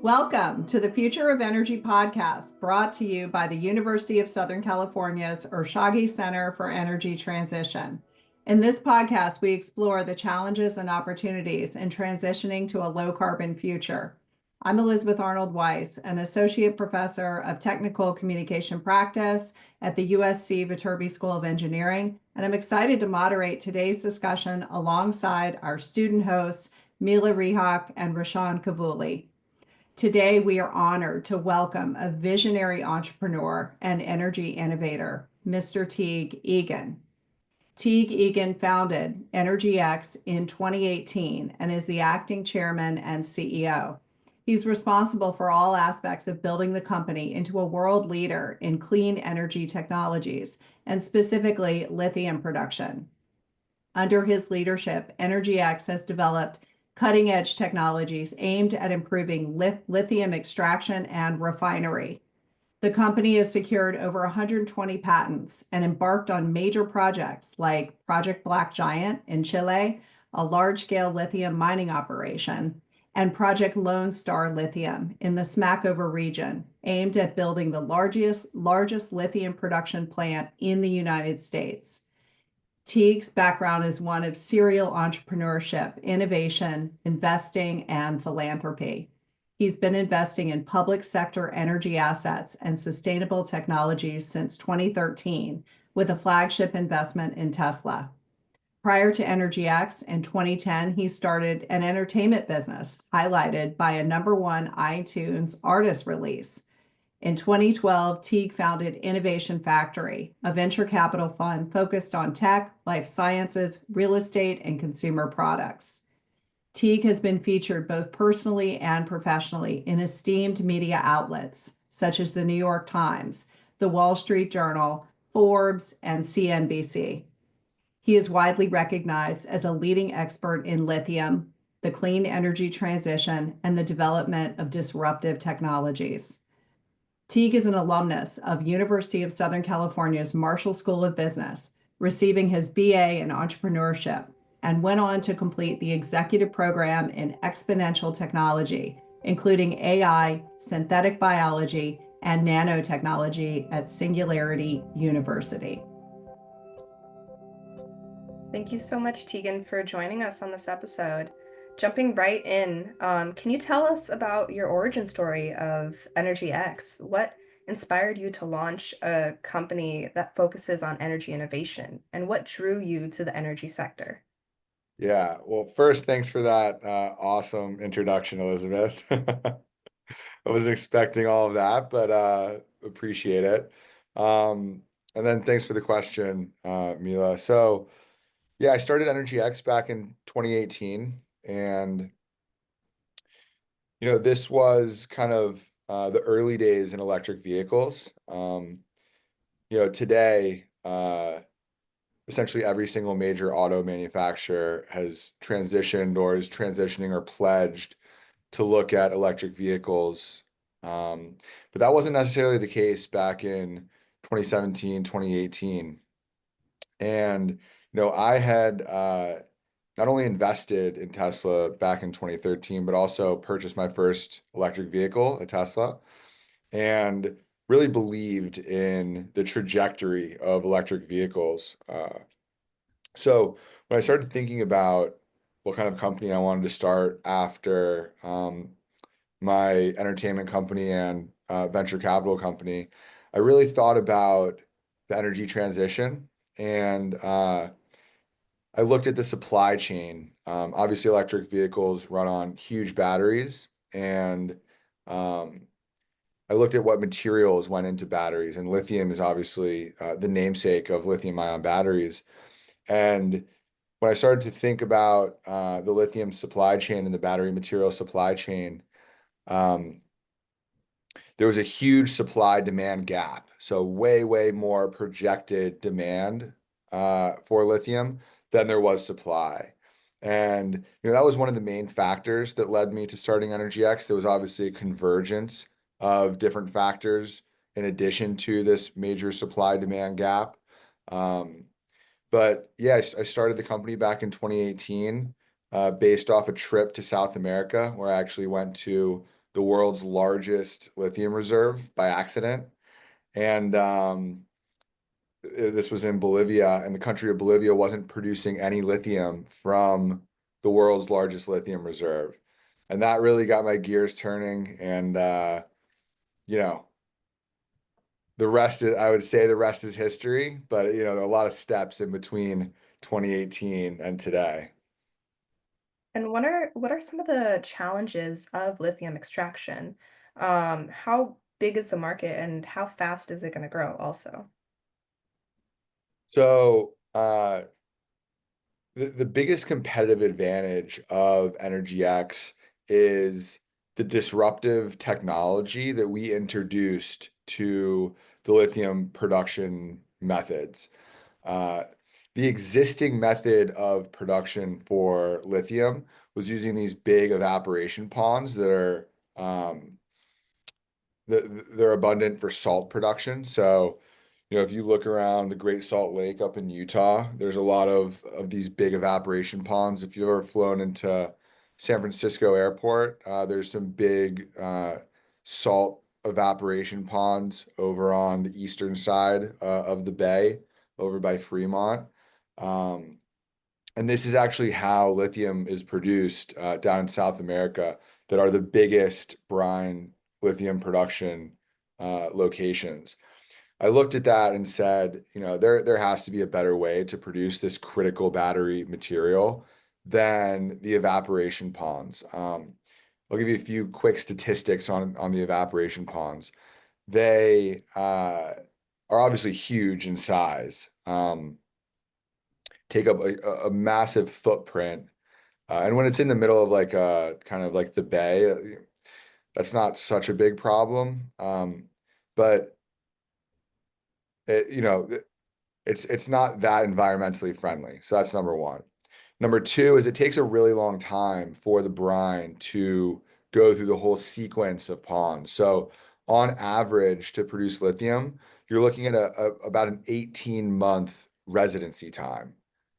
Welcome to the Future of Energy podcast, brought to you by the University of Southern California's Ershaghi Center for Energy Transition. In this podcast, we explore the challenges and opportunities in transitioning to a low-carbon future. I'm Elizabeth Arnold Weiss, an associate professor of technical communication practice at the USC Viterbi School of Engineering, and I'm excited to moderate today's discussion alongside our student hosts, Mila Rehak and Rashan Kavuli. Today, we are honored to welcome a visionary entrepreneur and energy innovator, Mr. Teague Egan. Teague Egan founded EnergyX in 2018 and is the acting chairman and CEO. He's responsible for all aspects of building the company into a world leader in clean energy technologies, and specifically lithium production. Under his leadership, EnergyX has developed cutting-edge technologies aimed at improving lithium extraction and refinery. The company has secured over 120 patents and embarked on major projects like Project Black Giant in Chile, a large-scale lithium mining operation, and Project Lone Star Lithium in the Smackover region, aimed at building the largest lithium production plant in the United States. Teague's background is one of serial entrepreneurship, innovation, investing, and philanthropy. He's been investing in public sector energy assets and sustainable technologies since 2013, with a flagship investment in Tesla. Prior to EnergyX in 2010, he started an entertainment business highlighted by a #1 iTunes artist release. In 2012, Teague founded Innovation Factory, a venture capital fund focused on tech, life sciences, real estate, and consumer products. Teague has been featured both personally and professionally in esteemed media outlets such as the New York Times, the Wall Street Journal, Forbes, and CNBC. He is widely recognized as a leading expert in lithium, the clean energy transition, and the development of disruptive technologies. Teague is an alumnus of University of Southern California's Marshall School of Business, receiving his BA in entrepreneurship, and went on to complete the executive program in exponential technology, including AI, synthetic biology, and nanotechnology at Singularity University. Thank you so much, Teagan, for joining us on this episode. Jumping right in, can you tell us about your origin story of EnergyX? What inspired you to launch a company that focuses on energy innovation, and what drew you to the energy sector? Yeah, well, first, thanks for that awesome introduction, Elizabeth. I wasn't expecting all of that, but appreciate it. And then thanks for the question, Mila. So, yeah, I started EnergyX back in 2018, and this was kind of the early days in electric vehicles. Today, essentially every single major auto manufacturer has transitioned or is transitioning or pledged to look at electric vehicles. But that wasn't necessarily the case back in 2017, 2018. And, I had not only invested in Tesla back in 2013, but also purchased my first electric vehicle, a Tesla, and really believed in the trajectory of electric vehicles. So when I started thinking about what kind of company I wanted to start after my entertainment company and venture capital company, I really thought about the energy transition, and I looked at the supply chain. Obviously, electric vehicles run on huge batteries, and I looked at what materials went into batteries, and lithium is obviously the namesake of lithium-ion batteries. And when I started to think about the lithium supply chain and the battery material supply chain, um, there was a huge supply-demand gap. So way, way more projected demand for lithium than there was supply. And that was one of the main factors that led me to starting EnergyX. There was obviously a convergence of different factors in addition to this major supply-demand gap. But yeah, I started the company back in 2018 based off a trip to South America where I actually went to the world's largest lithium reserve by accident. And this was in Bolivia, and the country of Bolivia wasn't producing any lithium from the world's largest lithium reserve. And that really got my gears turning. And, you know, I would say the rest is history, but, you know, there are a lot of steps in between 2018 and today. And what are some of the challenges of lithium extraction? How big is the market and how fast is it going to grow also? So, the biggest competitive advantage of Energy X is the disruptive technology that we introduced to the lithium production methods. Uh, the existing method of production for lithium was using these big evaporation ponds that are they're abundant for salt production. So, you know, if you look around the Great Salt Lake up in Utah, there's a lot of these big evaporation ponds. If you've ever flown into San Francisco Airport, there's some big salt evaporation ponds over on the eastern side of the bay, over by Fremont. Um, and this is actually how lithium is produced down in South America, that are the biggest brine lithium production locations. I looked at that and said, you know, there has to be a better way to produce this critical battery material than the evaporation ponds. I'll give you a few quick statistics on the evaporation ponds. They are obviously huge in size, take up a massive footprint. And when it's in the middle of like a kind of like the bay, that's not such a big problem. But you know, it's not that environmentally friendly. So that's number one. Number two is it takes a really long time for the brine to go through the whole sequence of ponds. So on average, to produce lithium, you're looking at about an 18-month residency time,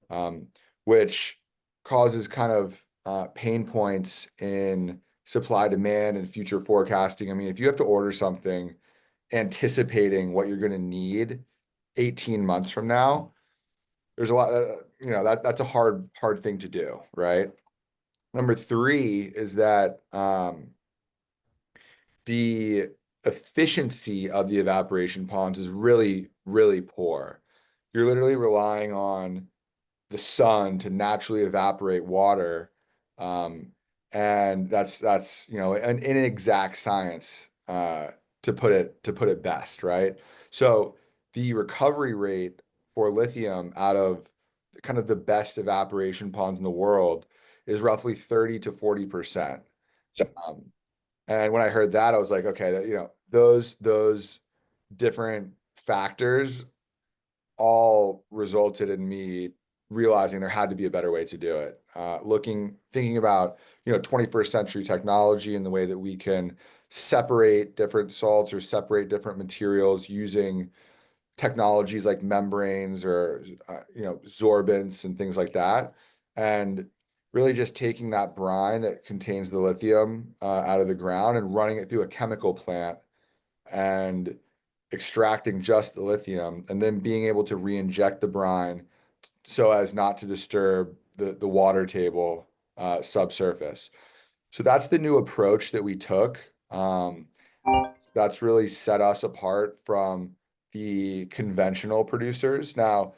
um, which causes kind of pain points in supply demand and future forecasting. I mean, if you have to order something anticipating what you're going to need 18 months from now, there's a lot, you know, that's a hard thing to do, right? Number three is that the efficiency of the evaporation ponds is really, really poor. You're literally relying on the sun to naturally evaporate water. Um, and that's you know an inexact science to put it best, right? So the recovery rate for lithium out of kind of the best evaporation ponds in the world is roughly 30 to 40%. Um, and when I heard that, I was like, okay, that, you know, those different factors all resulted in me realizing there had to be a better way to do it. Thinking about, you know, 21st century technology and the way that we can separate different salts or separate different materials using technologies like membranes or, you know, sorbents and things like that. And really just taking that brine that contains the lithium out of the ground and running it through a chemical plant and extracting just the lithium and then being able to re-inject the brine so as not to disturb the water table subsurface. So that's the new approach that we took. That's really set us apart from the conventional producers. Now,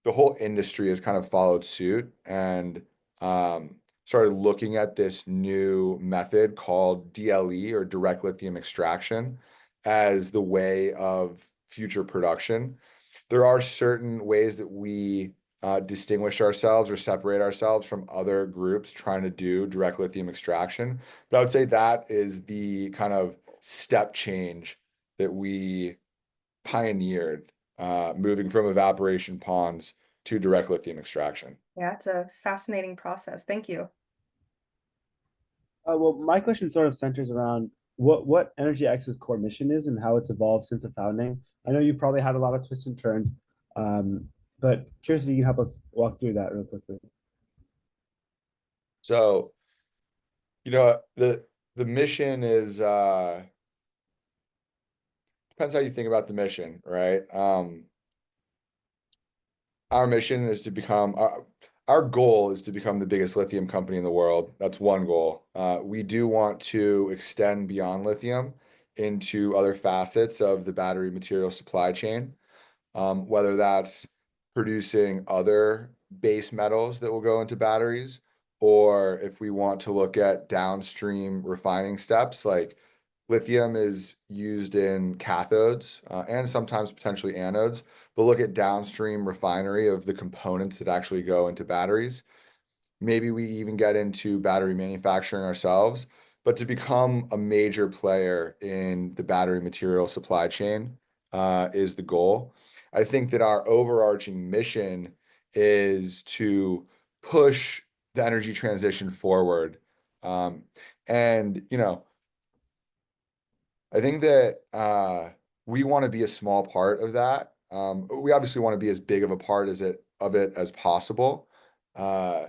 the whole industry has kind of followed suit and started looking at this new method called DLE, or direct lithium extraction, as the way of future production. There are certain ways that we distinguish ourselves or separate ourselves from other groups trying to do direct lithium extraction. But I would say that is the kind of step change that we pioneered, moving from evaporation ponds to direct lithium extraction. Yeah, it's a fascinating process. Thank you. Well, my question sort of centers around what Energy X's core mission is and how it's evolved since the founding. I know you probably had a lot of twists and turns, but curious if you can help us walk through that real quickly. So, you know, the the mission is depends how you think about the mission, right? Our mission is to become our goal is to become the biggest lithium company in the world. That's one goal. We do want to extend beyond lithium into other facets of the battery material supply chain, whether that's producing other base metals that will go into batteries, or if we want to look at downstream refining steps, like lithium is used in cathodes and sometimes potentially anodes, but look at downstream refinery of the components that actually go into batteries. Maybe we even get into battery manufacturing ourselves, but to become a major player in the battery material supply chain is the goal. I think that our overarching mission is to push the energy transition forward. And, I think that we want to be a small part of that. We obviously want to be as big of a part of it as possible. Uh,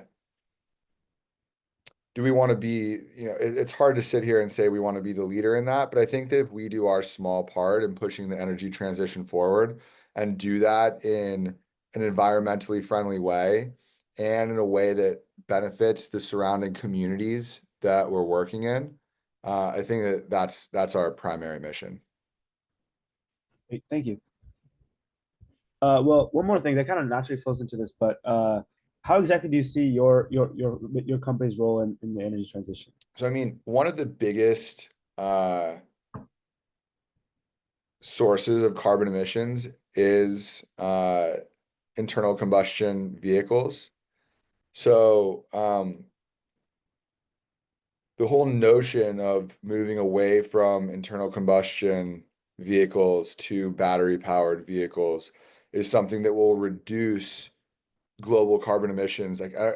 do we want to be, it's hard to sit here and say we want to be the leader in that, but I think that if we do our small part in pushing the energy transition forward and do that in an environmentally friendly way and in a way that benefits the surrounding communities that we're working in, I think that that's our primary mission. Great, thank you. Well, one more thing that kind of naturally flows into this, but how exactly do you see your company's role in the energy transition? So, I mean, one of the biggest sources of carbon emissions is internal combustion vehicles. So, the whole notion of moving away from internal combustion vehicles to battery-powered vehicles is something that will reduce global carbon emissions. Like, I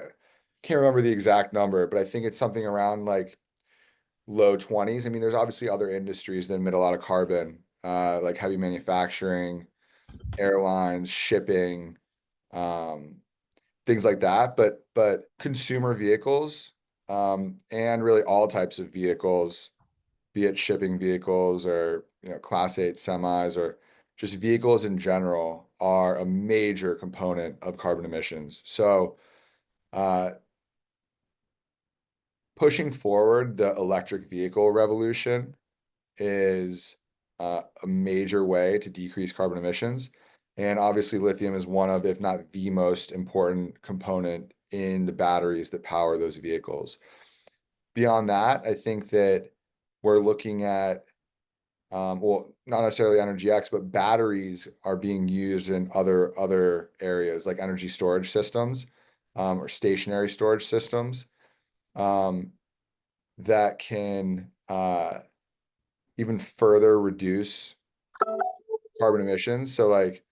can't remember the exact number, but I think it's something around like low 20s. I mean, there's obviously other industries that emit a lot of carbon, like heavy manufacturing, airlines, shipping, um, things like that. But consumer vehicles, and really all types of vehicles, be it shipping vehicles or Class 8 semis or just vehicles in general, are a major component of carbon emissions. So, pushing forward the electric vehicle revolution is a major way to decrease carbon emissions. And obviously, lithium is one of, if not the most important component in the batteries that power those vehicles. Beyond that, I think that we're looking at, well, not necessarily Energy X, but batteries are being used in other areas like energy storage systems, or stationary storage systems, um, that can even further reduce carbon emissions. So like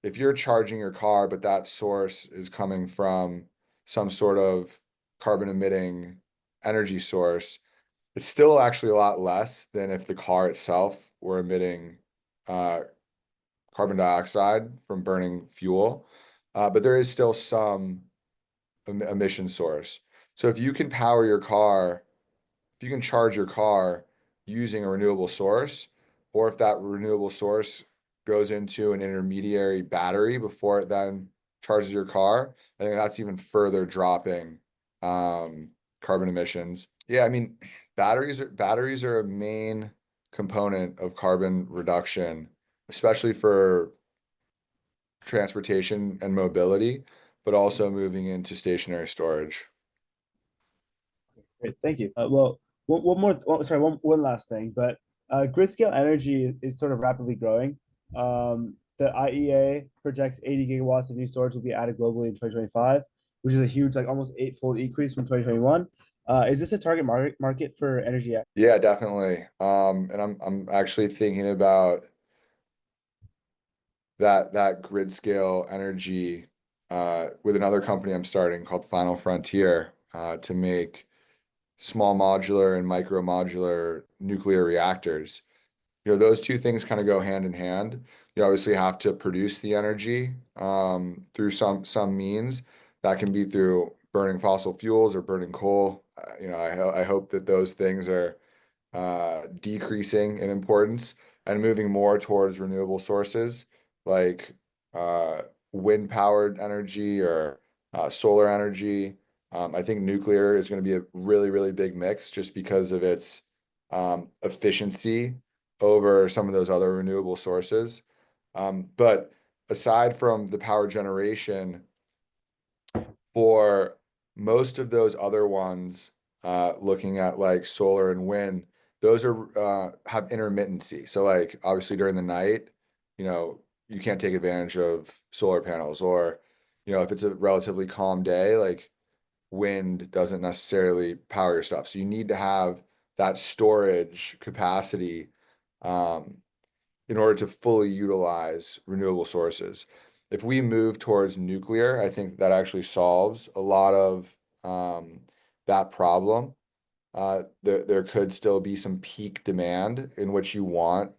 if you're charging your car, but that source is coming from some sort of carbon emitting energy source, it's still actually a lot less than if the car itself were emitting carbon dioxide from burning fuel. But there is still some emission source. So if you can power your car, if you can charge your car using a renewable source, or if that renewable source goes into an intermediary battery before it then charges your car, I think that's even further dropping carbon emissions. Yeah, I mean, batteries are a main component of carbon reduction, especially for transportation and mobility, but also moving into stationary storage. Great, thank you. Well, one more, sorry, one last thing, but grid scale energy is sort of rapidly growing. The IEA projects 80 gigawatts of new storage will be added globally in 2025, which is a huge, like almost eightfold increase from 2021. Is this a target market for Energy X? Yeah, definitely. And I'm actually thinking about that grid scale energy with another company I'm starting called Final Frontier, to make small modular and micro modular nuclear reactors. Those two things kind of go hand in hand. You obviously have to produce the energy through some means. That can be through burning fossil fuels or burning coal. I hope that those things are decreasing in importance and moving more towards renewable sources like wind-powered energy or solar energy. I think nuclear is going to be a really, really big mix just because of its efficiency over some of those other renewable sources. But aside from the power generation, for most of those other ones, looking at like solar and wind, those are have intermittency. So like obviously during the night, you can't take advantage of solar panels, or if it's a relatively calm day, like wind doesn't necessarily power your stuff. So you need to have that storage capacity um, in order to fully utilize renewable sources. If we move towards nuclear, I think that actually solves a lot of that problem. There could still be some peak demand in which you want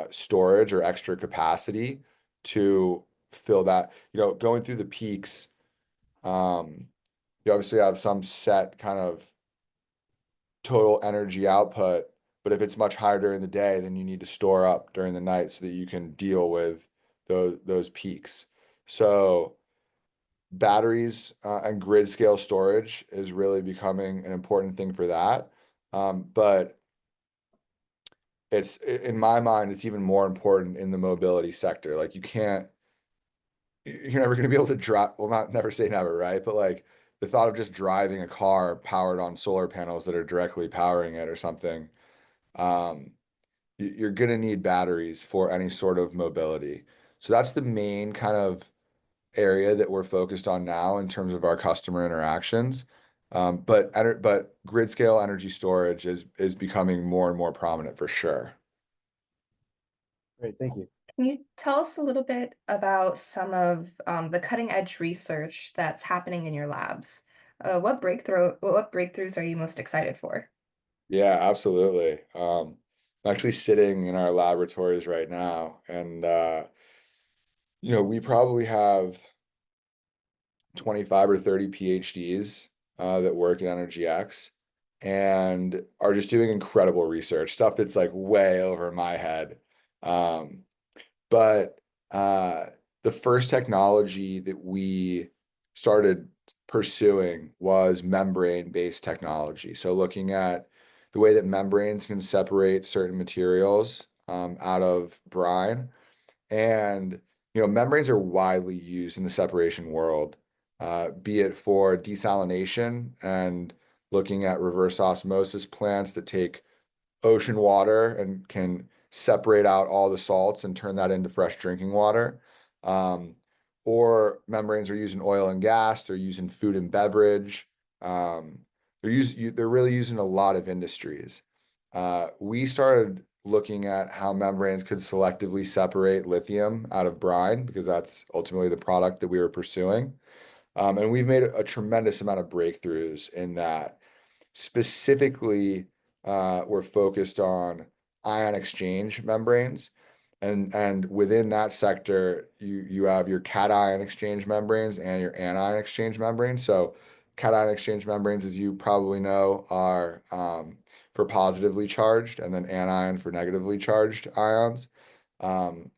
storage or extra capacity to fill that. Going through the peaks, you obviously have some set kind of total energy output, but if it's much higher during the day, then you need to store up during the night so that you can deal with those peaks. So batteries and grid scale storage is really becoming an important thing for that. But in my mind, it's even more important in the mobility sector. Like you're never going to be able to drive, well, not never say never, right? But like the thought of just driving a car powered on solar panels that are directly powering it or something, um, you're going to need batteries for any sort of mobility. So that's the main kind of area that we're focused on now in terms of our customer interactions. But grid scale energy storage is becoming more and more prominent for sure. Great, thank you. Can you tell us a little bit about some of the cutting edge research that's happening in your labs? What breakthroughs are you most excited for? Yeah, absolutely. I'm actually sitting in our laboratories right now, and we probably have 25 or 30 PhDs that work at Energy X and are just doing incredible research, stuff that's like way over my head. Um, but the first technology that we started pursuing was membrane-based technology. So looking at the way that membranes can separate certain materials out of brine. And, membranes are widely used in the separation world, be it for desalination and looking at reverse osmosis plants that take ocean water and can separate out all the salts and turn that into fresh drinking water. Um, or membranes are used in oil and gas, they're used in food and beverage. Um, they're really used in a lot of industries. We started looking at how membranes could selectively separate lithium out of brine because that's ultimately the product that we were pursuing. And we've made a tremendous amount of breakthroughs in that. Specifically, we're focused on ion exchange membranes. And within that sector, you have your cation exchange membranes and your anion exchange membranes. So cation exchange membranes, as you probably know, are for positively charged, and then anion for negatively charged ions. Um,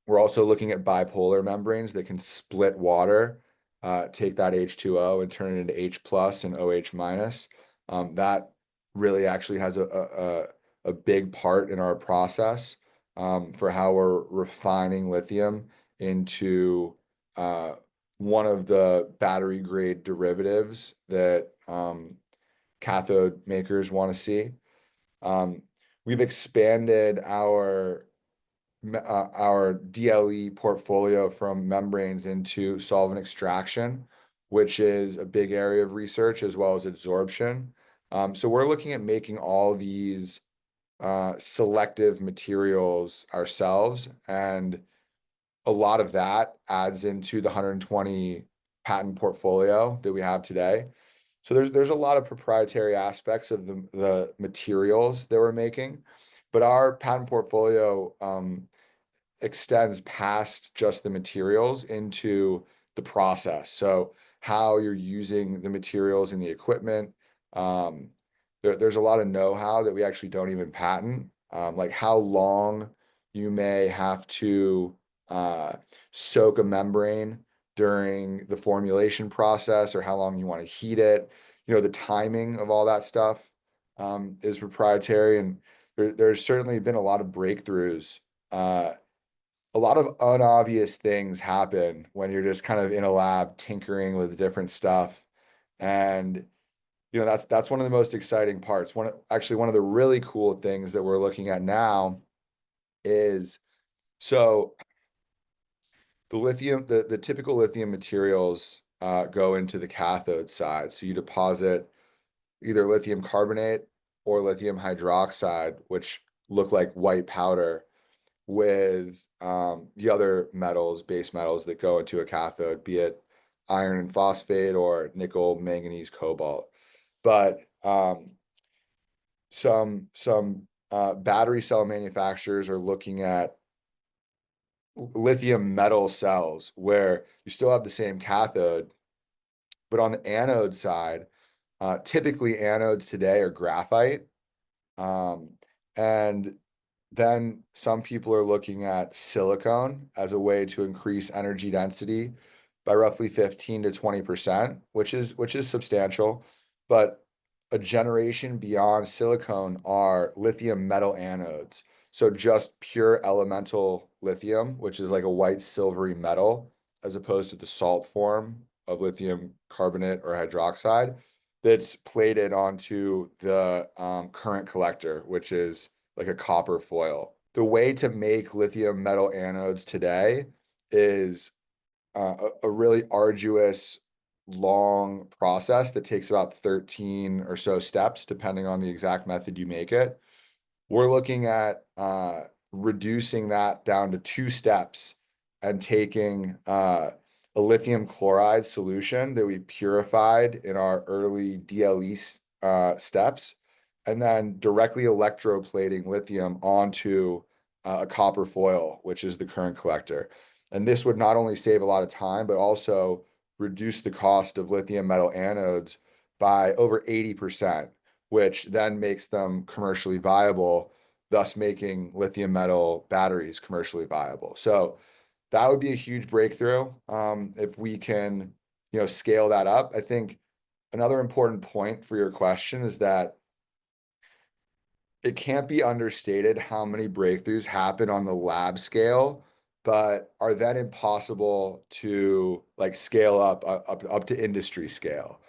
we're also looking at bipolar membranes that can split water, take that H2O and turn it into H plus and OH minus. That really actually has a big part in our process for how we're refining lithium into one of the battery grade derivatives that cathode makers want to see. We've expanded our DLE portfolio from membranes into solvent extraction, which is a big area of research, as well as adsorption. So we're looking at making all these selective materials ourselves, and a lot of that adds into the 120 patent portfolio that we have today. So there's a lot of proprietary aspects of the materials that we're making, but our patent portfolio extends past just the materials into the process. So how you're using the materials in the equipment, there's a lot of know-how that we actually don't even patent, like how long you may have to soak a membrane during the formulation process, or how long you want to heat it. The timing of all that stuff is proprietary, and there's certainly been a lot of breakthroughs. A lot of unobvious things happen when you're just kind of in a lab tinkering with different stuff. And that's one of the most exciting parts. Actually, one of the really cool things that we're looking at now is, so the typical lithium materials go into the cathode side. So you deposit either lithium carbonate or lithium hydroxide, which look like white powder, with the other metals, base metals that go into a cathode, be it iron and phosphate or nickel, manganese, cobalt. But some battery cell manufacturers are looking at lithium metal cells where you still have the same cathode, but on the anode side, typically anodes today are graphite. And then some people are looking at silicone as a way to increase energy density by roughly 15 to 20%, which is substantial. But a generation beyond silicone are lithium metal anodes. So just pure elemental lithium, which is like a white silvery metal, as opposed to the salt form of lithium carbonate or hydroxide, that's plated onto the current collector, which is like a copper foil. The way to make lithium metal anodes today is a really arduous, long process that takes about 13 or so steps, depending on the exact method you make it. We're looking at reducing that down to 2 steps and taking a lithium chloride solution that we purified in our early DLE steps, and then directly electroplating lithium onto a copper foil, which is the current collector. And this would not only save a lot of time, but also reduce the cost of lithium metal anodes by over 80%, which then makes them commercially viable, thus making lithium metal batteries commercially viable. So that would be a huge breakthrough if we can, scale that up. I think another important point for your question is that it can't be understated how many breakthroughs happen on the lab scale, but are then impossible to like scale up to industry scale.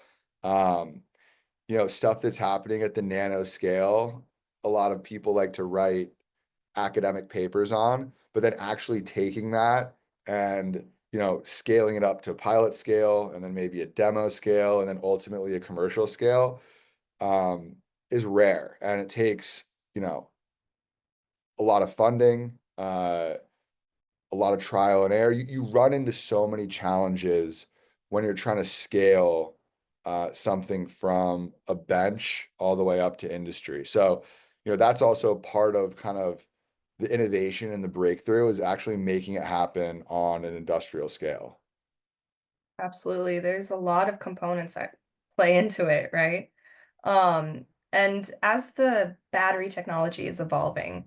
Stuff that's happening at the nano scale, a lot of people like to write academic papers on, but then actually taking that and scaling it up to pilot scale, and then maybe a demo scale, and then ultimately a commercial scale, is rare, and it takes a lot of funding, a lot of trial and error. You run into so many challenges when you're trying to scale something from a bench all the way up to industry. So, that's also part of kind of the innovation and the breakthrough, is actually making it happen on an industrial scale. Absolutely. There's a lot of components that play into it, right? And as the battery technology is evolving,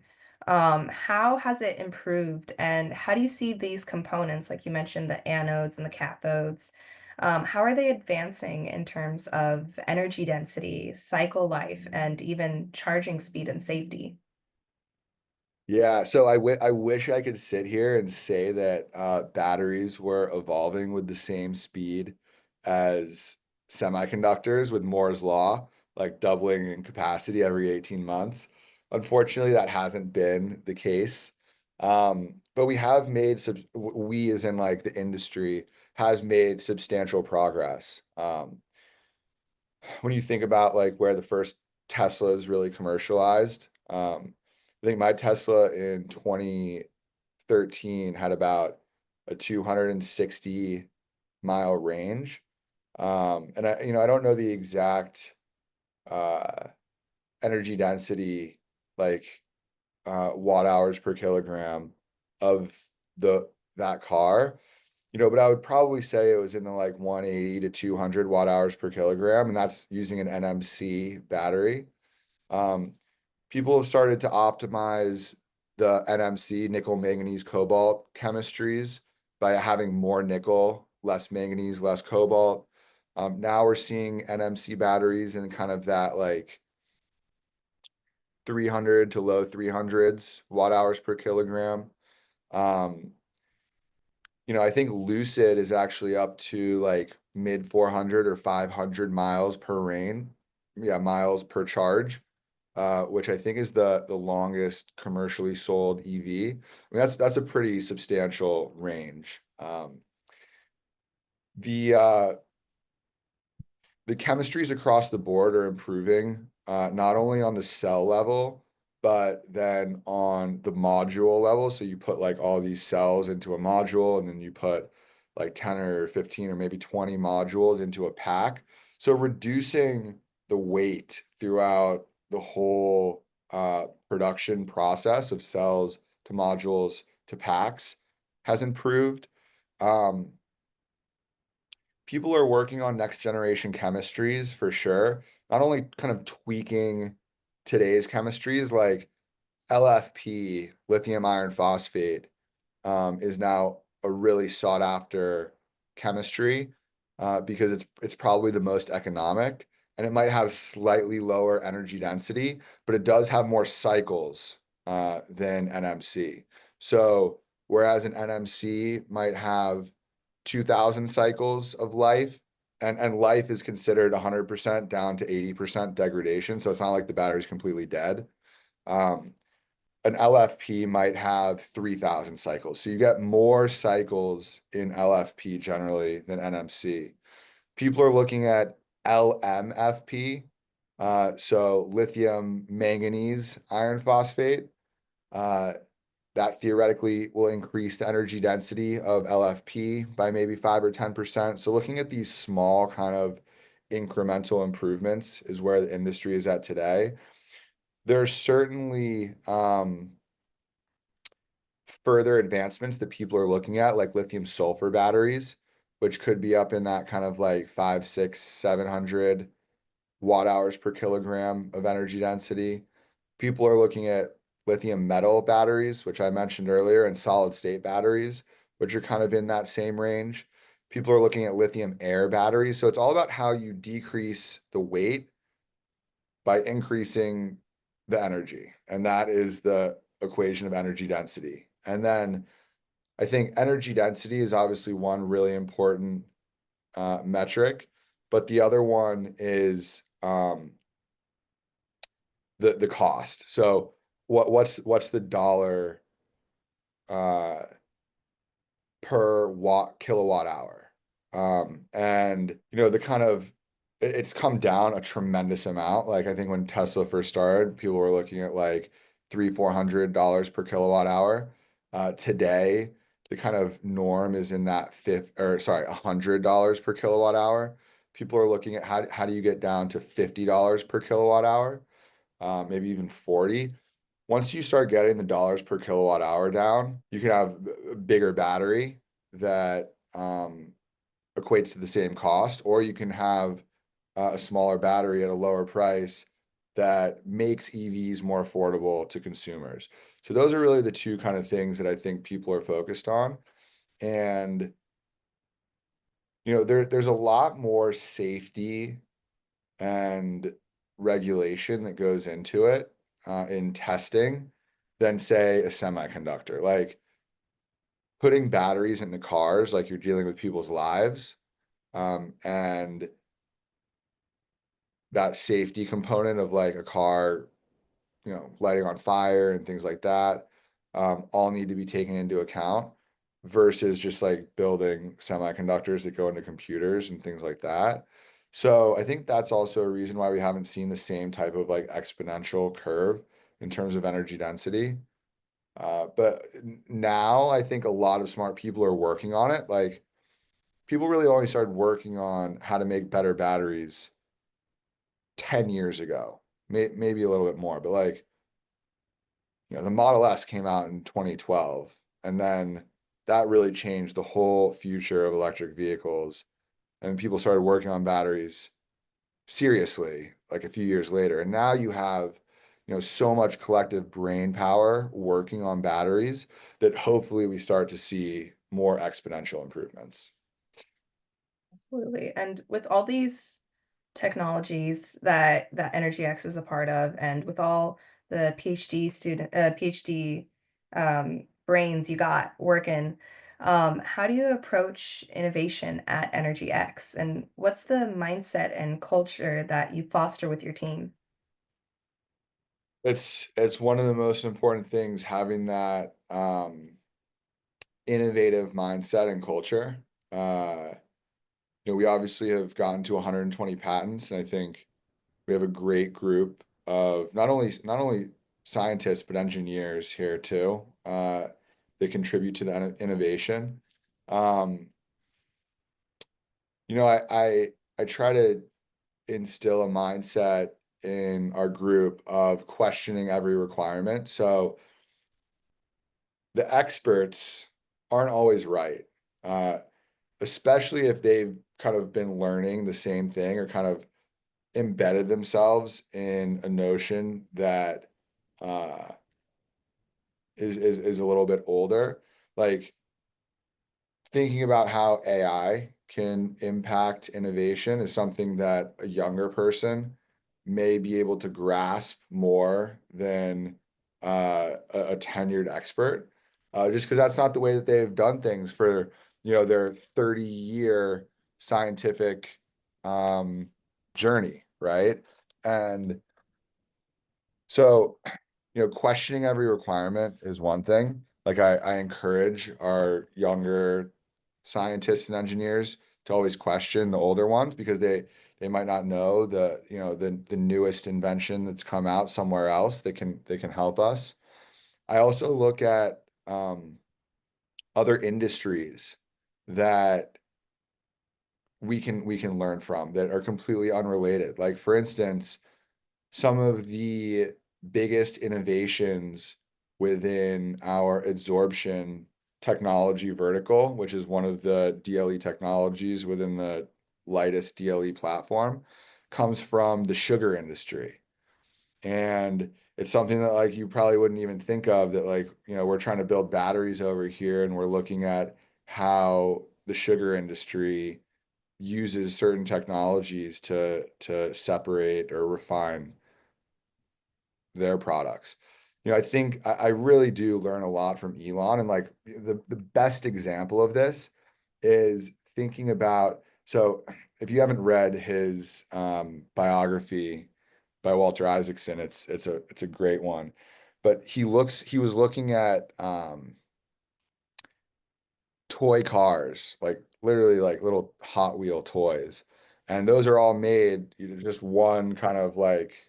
how has it improved, and how do you see these components, like you mentioned, the anodes and the cathodes, how are they advancing in terms of energy density, cycle life, and even charging speed and safety? Yeah, so I wish I could sit here and say that batteries were evolving with the same speed as semiconductors with Moore's law, like doubling in capacity every 18 months. Unfortunately, that hasn't been the case. But we have made we, as in like the industry, has made substantial progress. When you think about like where the first Teslas really commercialized, I think my Tesla in 2013 had about a 260-mile range. And I don't know the exact uh, energy density, like watt hours per kilogram of that car. but I would probably say it was in the like 180 to 200 watt hours per kilogram, and that's using an NMC battery. People have started to optimize the NMC, nickel, manganese, cobalt chemistries by having more nickel, less manganese, less cobalt. Now we're seeing NMC batteries in kind of that like 300 to low 300s watt hours per kilogram. Um, I think Lucid is actually up to like mid 400 or 500 miles per miles per charge, which I think is the longest commercially sold EV. I mean, that's a pretty substantial range. The the chemistries across the board are improving, not only on the cell level, but then on the module level. So you put like all these cells into a module, and then you put like 10 or 15 or maybe 20 modules into a pack. So reducing the weight throughout the whole production process of cells to modules to packs has improved. Um, People are working on next generation chemistries for sure. Not only kind of tweaking today's chemistries, like LFP, lithium iron phosphate, is now a really sought after chemistry, because it's probably the most economic, and it might have slightly lower energy density, but it does have more cycles than NMC. So whereas an NMC might have 2,000 cycles of life, and life is considered 100% down to 80% degradation, so it's not like the battery's completely dead. An LFP might have 3,000 cycles. So you get more cycles in LFP generally than NMC. People are looking at LMFP, so lithium manganese iron phosphate. That theoretically will increase the energy density of LFP by maybe 5 or 10%. So looking at these small kind of incremental improvements is where the industry is at today. There's certainly further advancements that people are looking at, like lithium sulfur batteries, which could be up in that kind of like 5, 6, 700 watt hours per kilogram of energy density. People are looking at lithium metal batteries, which I mentioned earlier, and solid state batteries, which are kind of in that same range. People are looking at lithium air batteries. So it's all about how you decrease the weight by increasing the energy. And that is the equation of energy density. And then I think energy density is obviously one really important metric, but the other one is the cost. So what's the dollar per kilowatt hour? And the kind of it's come down a tremendous amount. Like I think when Tesla first started, people were looking at like $300-400 per kilowatt hour. Today, the kind of norm is in that $100 per kilowatt hour. People are looking at how do you get down to $50 per kilowatt hour, maybe even 40. Once you start getting the dollars per kilowatt hour down, you can have a bigger battery that equates to the same cost, or you can have a smaller battery at a lower price that makes EVs more affordable to consumers. So those are really the two kind of things that I think people are focused on. And there's a lot more safety and regulation that goes into it in testing than say a semiconductor. Like putting batteries into cars, like you're dealing with people's lives, and that safety component of like a car, lighting on fire and things like that, all need to be taken into account versus just like building semiconductors that go into computers and things like that. So I think that's also a reason why we haven't seen the same type of like exponential curve in terms of energy density. But now I think a lot of smart people are working on it. Like people really only started working on how to make better batteries 10 years ago, maybe a little bit more, but like, the Model S came out in 2012, and then that really changed the whole future of electric vehicles. And people started working on batteries seriously like a few years later. And now you have, so much collective brain power working on batteries that hopefully we start to see more exponential improvements. Absolutely. And with all these technologies that Energy X is a part of, and with all the PhD brains you got working, how do you approach innovation at Energy X? And what's the mindset and culture that you foster with your team? It's one of the most important things, having that innovative mindset and culture. We obviously have gotten to 120 patents, and I think we have a great group of not only scientists but engineers here too, that contribute to the innovation. Um, I try to instill a mindset in our group of questioning every requirement. So the experts aren't always right, uh, especially if they've kind of been learning the same thing or kind of embedded themselves in a notion that uh, is a little bit older. Like, thinking about how AI can impact innovation is something that a younger person may be able to grasp more than a tenured expert, just because that's not the way that they've done things for, their 30-year scientific um, journey, right? And so, questioning every requirement is one thing. Like, I encourage our younger scientists and engineers to always question the older ones, because they might not know the newest invention that's come out somewhere else that can help us. I also look at other industries that we can learn from that are completely unrelated. Like, for instance, some of the biggest innovations within our adsorption technology vertical, which is one of the DLE technologies within the lightest DLE platform, comes from the sugar industry. And it's something that, like, you probably wouldn't even think of, that, like, we're trying to build batteries over here and we're looking at how the sugar industry uses certain technologies to separate or refine their products. I think I really do learn a lot from Elon, and like the best example of this is thinking about, so if you haven't read his biography by Walter Isaacson, it's a great one. But he was looking at toy cars, like literally like little Hot Wheel toys. And those are all made, just one kind of like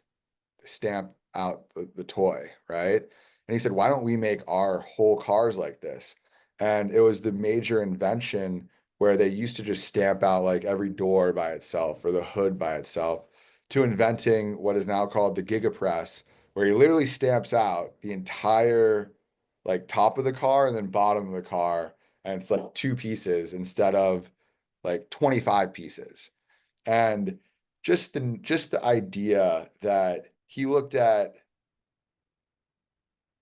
stamp out the toy, right? And he said, why don't we make our whole cars like this? And it was the major invention where they used to just stamp out like every door by itself or the hood by itself, to inventing what is now called the gigapress, where he literally stamps out the entire like top of the car and then bottom of the car, and it's like two pieces instead of like 25 pieces. And just the idea that he looked at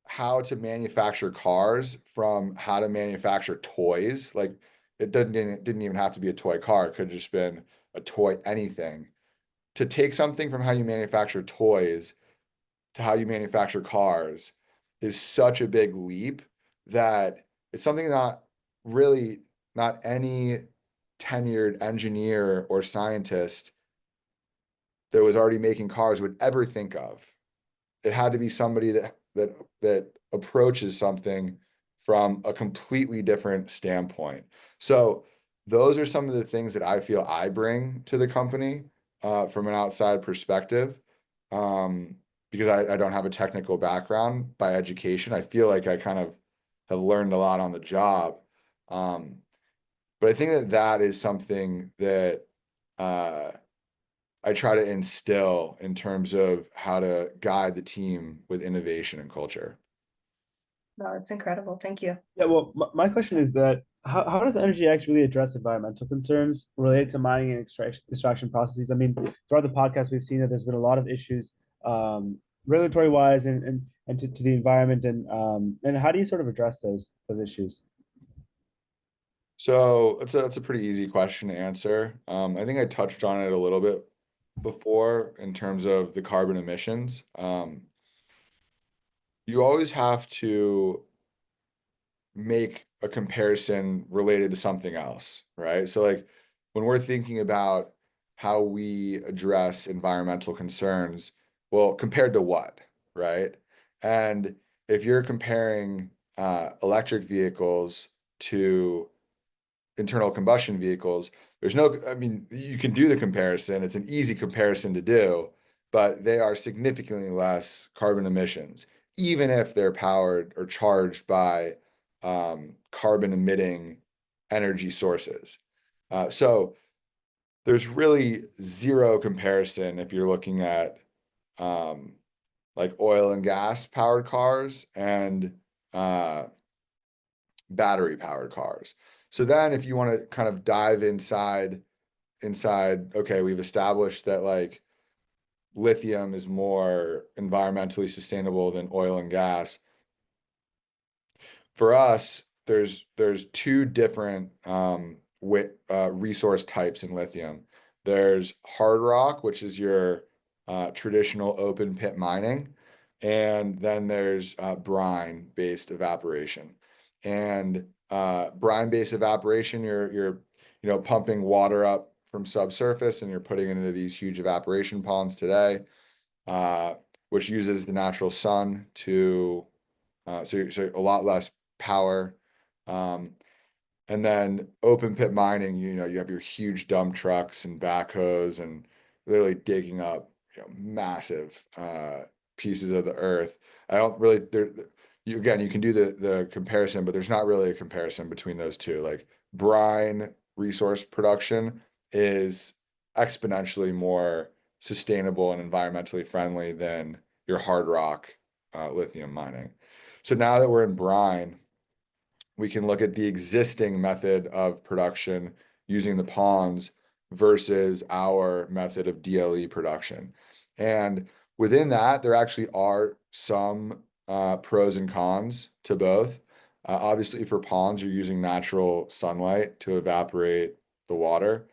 how to manufacture cars from how to manufacture toys. Like, it didn't even have to be a toy car. It could have just been a toy anything. To take something from how you manufacture toys to how you manufacture cars is such a big leap that it's something not any tenured engineer or scientist that was already making cars would ever think of. It had to be somebody that approaches something from a completely different standpoint. So those are some of the things that I feel I bring to the company, from an outside perspective. Um, because I don't have a technical background by education. I feel like I kind of have learned a lot on the job. Um, but I think that is something that uh, I try to instill in terms of how to guide the team with innovation and culture. No, it's incredible. Thank you. Yeah, well, my question is that how does Energy X really address environmental concerns related to mining and extraction processes? I mean, throughout the podcast, we've seen that there's been a lot of issues, regulatory wise and to the environment, and how do you sort of address those issues? So that's a pretty easy question to answer. I think I touched on it a little bit before in terms of the carbon emissions. You always have to make a comparison related to something else, right? So like when we're thinking about how we address environmental concerns, well, compared to what, right? And if you're comparing electric vehicles to internal combustion vehicles, there's no, I mean, you can do the comparison. It's an easy comparison to do, but they are significantly less carbon emissions, even if they're powered or charged by carbon emitting energy sources. So there's really zero comparison if you're looking at um, like oil and gas powered cars and uh, battery powered cars. So then if you want to kind of dive inside, okay, we've established that like lithium is more environmentally sustainable than oil and gas. For us, there's two different resource types in lithium. There's hard rock, which is your traditional open pit mining, and then there's brine-based evaporation. And brine-based evaporation, you're pumping water up from subsurface and you're putting it into these huge evaporation ponds today, uh, which uses the natural sun to so a lot less power. Um, and then open pit mining, you have your huge dump trucks and backhoes and literally digging up, massive pieces of the earth. I don't really there. You can do the comparison, but there's not really a comparison between those two. Like brine resource production is exponentially more sustainable and environmentally friendly than your hard rock lithium mining. So now that we're in brine, we can look at the existing method of production using the ponds versus our method of DLE production. And within that, there actually are some pros and cons to both. Obviously, for ponds, you're using natural sunlight to evaporate the water.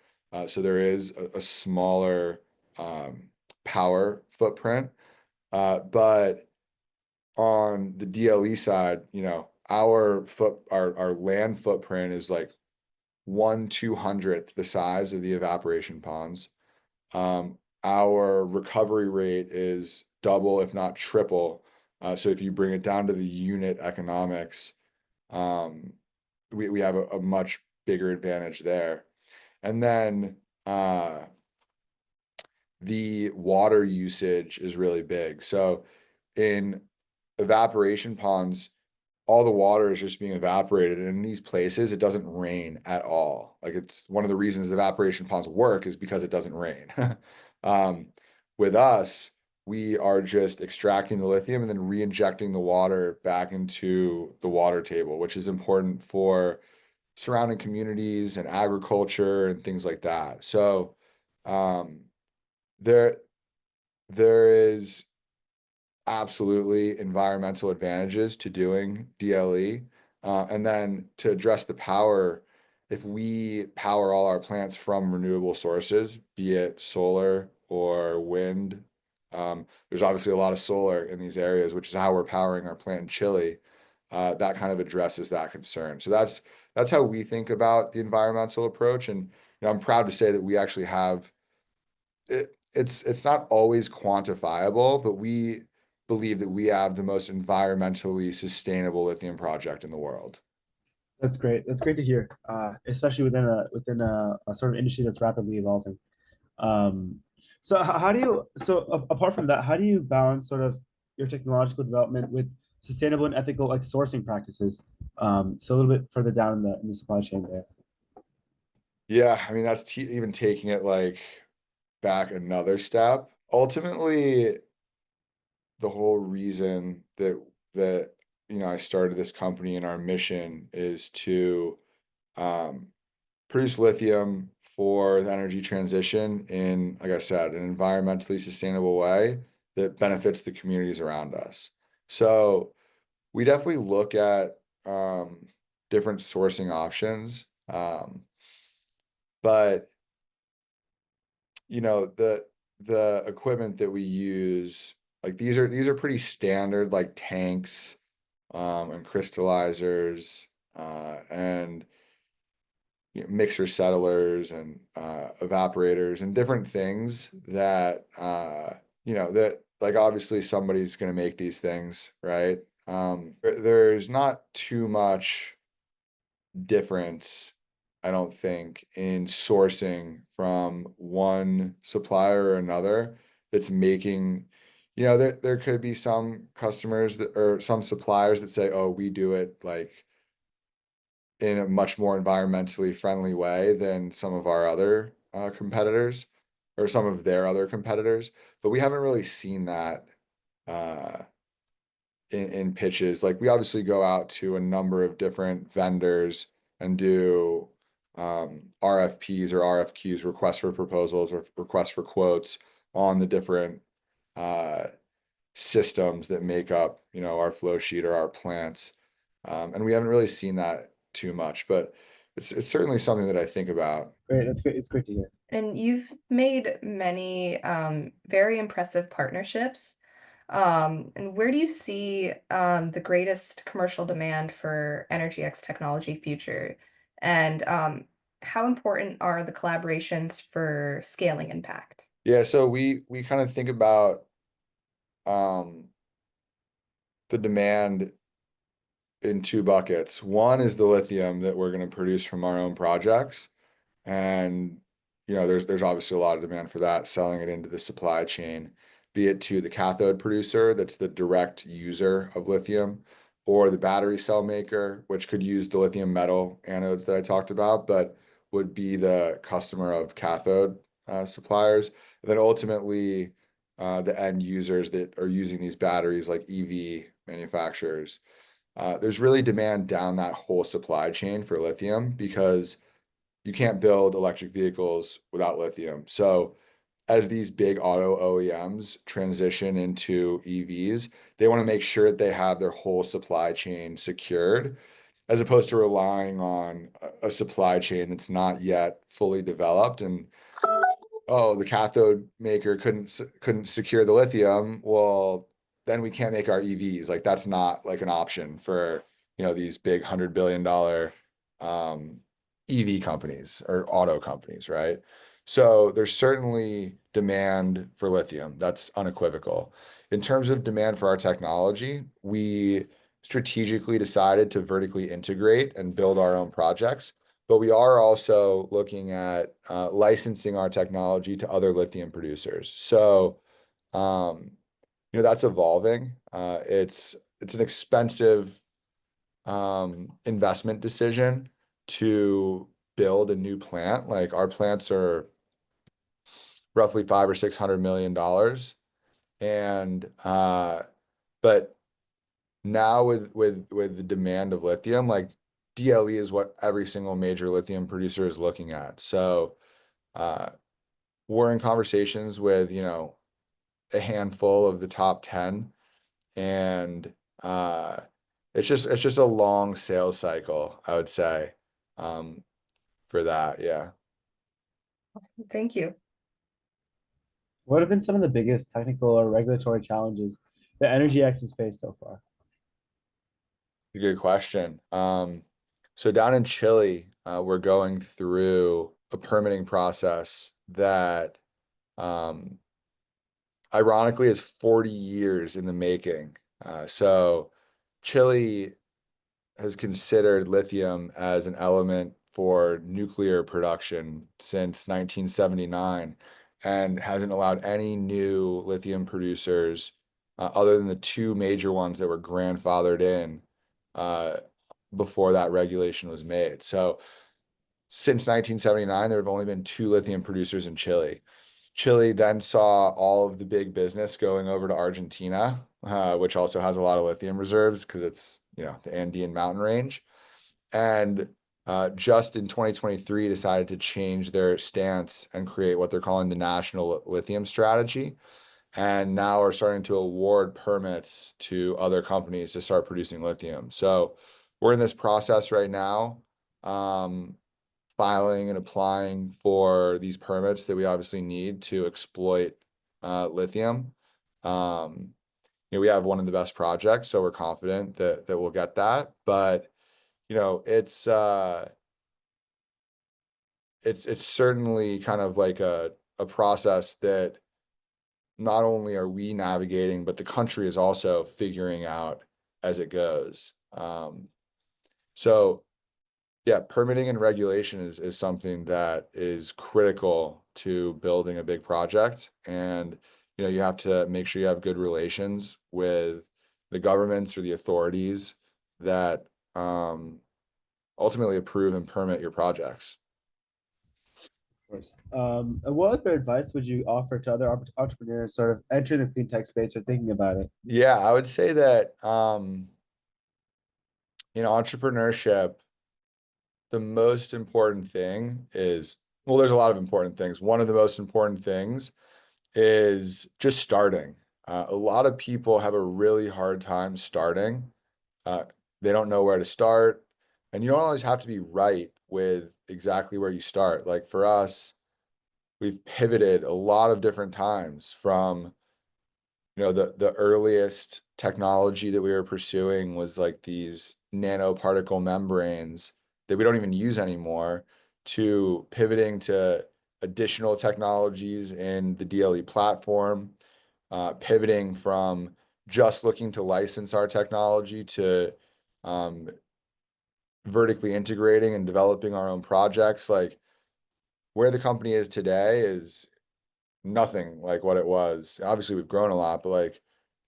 So there is a smaller power footprint. But on the DLE side, our land footprint is like 1/200th the size of the evaporation ponds. Our recovery rate is double, if not triple. So if you bring it down to the unit economics, um, we have a much bigger advantage there. And then the water usage is really big. So in evaporation ponds, all the water is just being evaporated. And in these places, it doesn't rain at all. Like it's one of the reasons evaporation ponds work is because it doesn't rain. Um, with us, we are just extracting the lithium and then re-injecting the water back into the water table, which is important for surrounding communities and agriculture and things like that. So um, there, there is absolutely environmental advantages to doing DLE. And then to address the power, if we power all our plants from renewable sources, be it solar or wind, there's obviously a lot of solar in these areas, which is how we're powering our plant in Chile. That kind of addresses that concern. So that's how we think about the environmental approach. And I'm proud to say that we actually have it's not always quantifiable, but we believe that we have the most environmentally sustainable lithium project in the world. That's great. That's great to hear, especially within a sort of industry that's rapidly evolving. Um, so how do you apart from that, how do you balance sort of your technological development with sustainable and ethical like sourcing practices? So a little bit further down in the supply chain there. Yeah, I mean that's even taking it like back another step. Ultimately, the whole reason that I started this company, and our mission is to produce lithium for the energy transition in, like I said, an environmentally sustainable way that benefits the communities around us. So we definitely look at different sourcing options. But the equipment that we use, like these are pretty standard, like tanks and crystallizers and mixer settlers and evaporators and different things that that, like, obviously somebody's going to make these things, right? There's not too much difference, I don't think, in sourcing from one supplier or another that's making, there could be some customers that, or some suppliers that say, oh, we do it like in a much more environmentally friendly way than some of our other competitors, or some of their other competitors. But we haven't really seen that uh, in pitches. Like, we obviously go out to a number of different vendors and do RFPs or RFQs, requests for proposals or requests for quotes on the different uh, systems that make up, our flow sheet or our plants. And we haven't really seen that too much, but it's certainly something that I think about. Great, that's great. It's great to hear. And you've made many very impressive partnerships. And where do you see the greatest commercial demand for Energy X technology future? And how important are the collaborations for scaling impact? Yeah, so we kind of think about um, the demand in two buckets. One is the lithium that we're going to produce from our own projects. And there's obviously a lot of demand for that, selling it into the supply chain, be it to the cathode producer, that's the direct user of lithium, or the battery cell maker, which could use the lithium metal anodes that I talked about, but would be the customer of cathode suppliers. And then ultimately, the end users that are using these batteries, like EV manufacturers. There's really demand down that whole supply chain for lithium, because you can't build electric vehicles without lithium. So as these big auto OEMs transition into EVs, they want to make sure that they have their whole supply chain secured, as opposed to relying on a supply chain that's not yet fully developed. And oh, the cathode maker couldn't secure the lithium. Well, then we can't make our EVs. Like, that's not like an option for, these big $100 billion EV companies or auto companies, right? So there's certainly demand for lithium. That's unequivocal. In terms of demand for our technology, we strategically decided to vertically integrate and build our own projects, but we are also looking at licensing our technology to other lithium producers. So, that's evolving. It's an expensive investment decision to build a new plant. Like, our plants are roughly $500 or $600 million, and but now with the demand of lithium, like, DLE is what every single major lithium producer is looking at. So we're in conversations with, a handful of the top 10, and it's just a long sales cycle, I would say, for that. Yeah. Awesome. Thank you. What have been some of the biggest technical or regulatory challenges that Energy X has faced so far? A good question. So down in Chile, we're going through a permitting process that, um, ironically, is 40 years in the making. So Chile has considered lithium as an element for nuclear production since 1979, and hasn't allowed any new lithium producers, other than the two major ones that were grandfathered in uh, before that regulation was made. So since 1979, there have only been two lithium producers in Chile. Chile then saw all of the big business going over to Argentina, which also has a lot of lithium reserves because it's, the Andean mountain range. And just in 2023 decided to change their stance and create what they're calling the National Lithium Strategy. And now are starting to award permits to other companies to start producing lithium. So we're in this process right now, filing and applying for these permits that we obviously need to exploit lithium. We have one of the best projects, so we're confident that we'll get that. But it's certainly kind of like a process that not only are we navigating, but the country is also figuring out as it goes. So yeah, permitting and regulation is something that is critical to building a big project. And, you have to make sure you have good relations with the governments or the authorities that ultimately approve and permit your projects. Of course. And what other advice would you offer to other entrepreneurs sort of entering the clean tech space or thinking about it? Yeah, I would say that, entrepreneurship, the most important thing is, well, there's a lot of important things. One of the most important things is just starting. A lot of people have a really hard time starting. They don't know where to start, and you don't always have to be right with exactly where you start. Like for us, we've pivoted a lot of different times from, the earliest technology that we were pursuing was like these nanoparticle membranes that we don't even use anymore, to pivoting to additional technologies in the DLE platform, pivoting from just looking to license our technology to vertically integrating and developing our own projects. Like where the company is today is nothing like what it was. Obviously, we've grown a lot, but like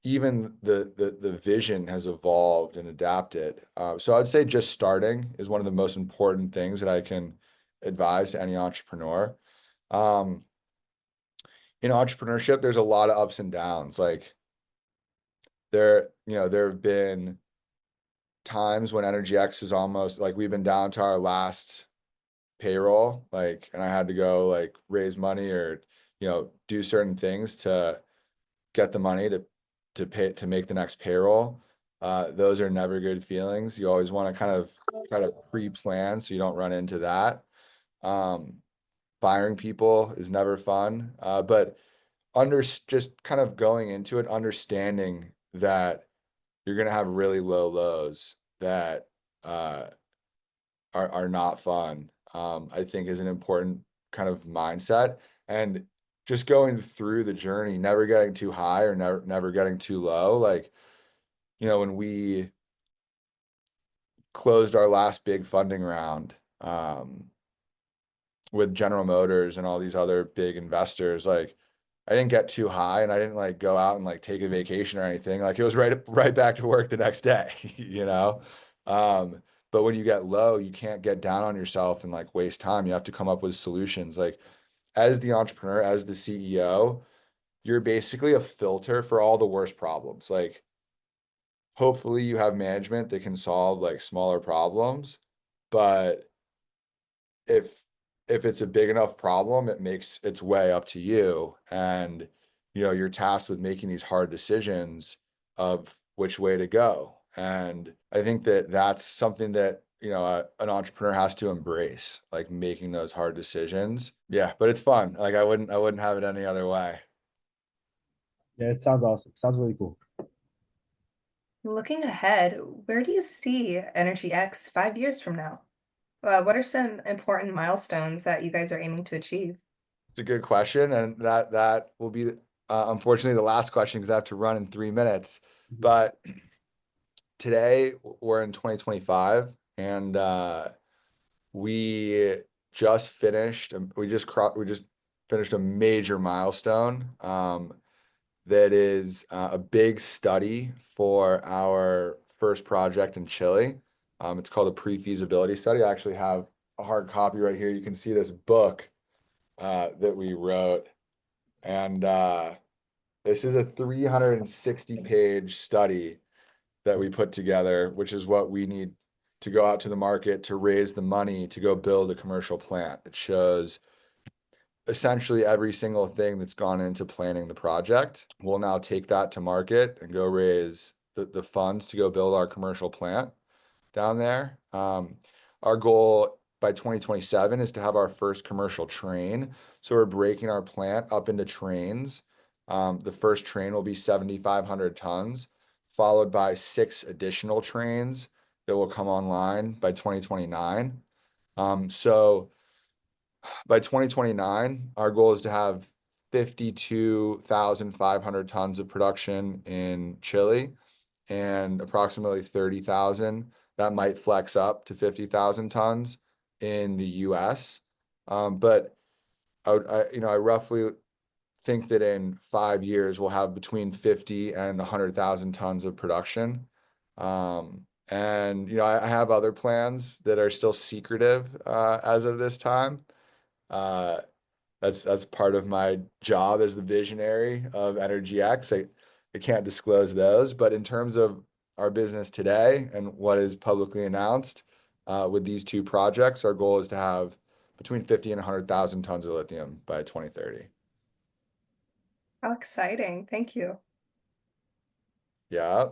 even the vision has evolved and adapted. So I'd say just starting is one of the most important things that I can advise to any entrepreneur. In entrepreneurship, there's a lot of ups and downs. Like there have been times when Energy X is almost like we've been down to our last payroll, like, and I had to go like raise money or, do certain things to get the money to pay to make the next payroll. Those are never good feelings. You always want to kind of try to pre-plan so you don't run into that. Firing people is never fun, but just kind of going into it, understanding that you're gonna have really low lows that are not fun. I think is an important kind of mindset, and just going through the journey, never getting too high or never getting too low. Like, when we closed our last big funding round, with General Motors and all these other big investors, like I didn't get too high and I didn't like go out and like take a vacation or anything. Like it was right back to work the next day, you know? But when you get low, you can't get down on yourself and like waste time. You have to come up with solutions. Like as the entrepreneur, as the CEO, you're basically a filter for all the worst problems. Like hopefully you have management that can solve like smaller problems, but if it's a big enough problem, it makes its way up to you, and you're tasked with making these hard decisions of which way to go. And I think that that's something that an entrepreneur has to embrace, like making those hard decisions. Yeah, but it's fun. Like I wouldn't have it any other way. Yeah, it sounds awesome. Sounds really cool. Looking ahead, where do you see Energy X 5 years from now? What are some important milestones that you guys are aiming to achieve? It's a good question, and that will be unfortunately the last question because I have to run in 3 minutes. But today we're in 2025, and we just finished. We just finished a major milestone. That is a big study for our first project in Chile. It's called a pre-feasibility study. I actually have a hard copy right here. You can see this book that we wrote, and This is a 360-page study that we put together, which is what we need to go out to the market to raise the money to go build a commercial plant. It shows essentially every single thing that's gone into planning the project. We'll now take that to market and go raise the funds to go build our commercial plant down there. Our goal by 2027 is to have our first commercial train. So we're breaking our plant up into trains. The first train will be 7,500 tons, followed by 6 additional trains that will come online by 2029. So by 2029, our goal is to have 52,500 tons of production in Chile and approximately 30,000. That might flex up to 50,000 tons in the US. But I roughly think that in 5 years, we'll have between 50 and 100,000 tons of production. And I have other plans that are still secretive as of this time. That's part of my job as the visionary of Energy X. I can't disclose those, but in terms of our business today and what is publicly announced with these 2 projects, our goal is to have between 50 and 100,000 tons of lithium by 2030. How exciting. Thank you. Yeah.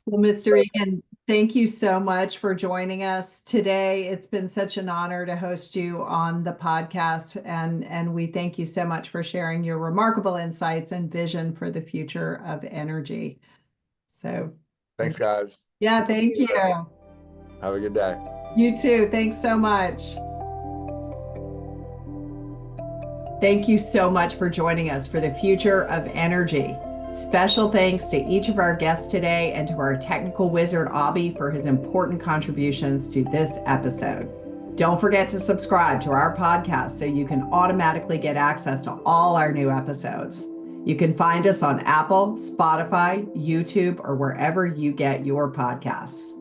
Well, Mr. Egan, thank you so much for joining us today. It's been such an honor to host you on the podcast, and we thank you so much for sharing your remarkable insights and vision for the future of energy. So Thanks, guys. yeah, thank you. Have a good day. You too. Thanks so much. Thank you so much for joining us for the future of energy. Special thanks to each of our guests today and to our technical wizard, Abhi, for his important contributions to this episode. Don't forget to subscribe to our podcast so you can automatically get access to all our new episodes. You can find us on Apple, Spotify, YouTube, or wherever you get your podcasts.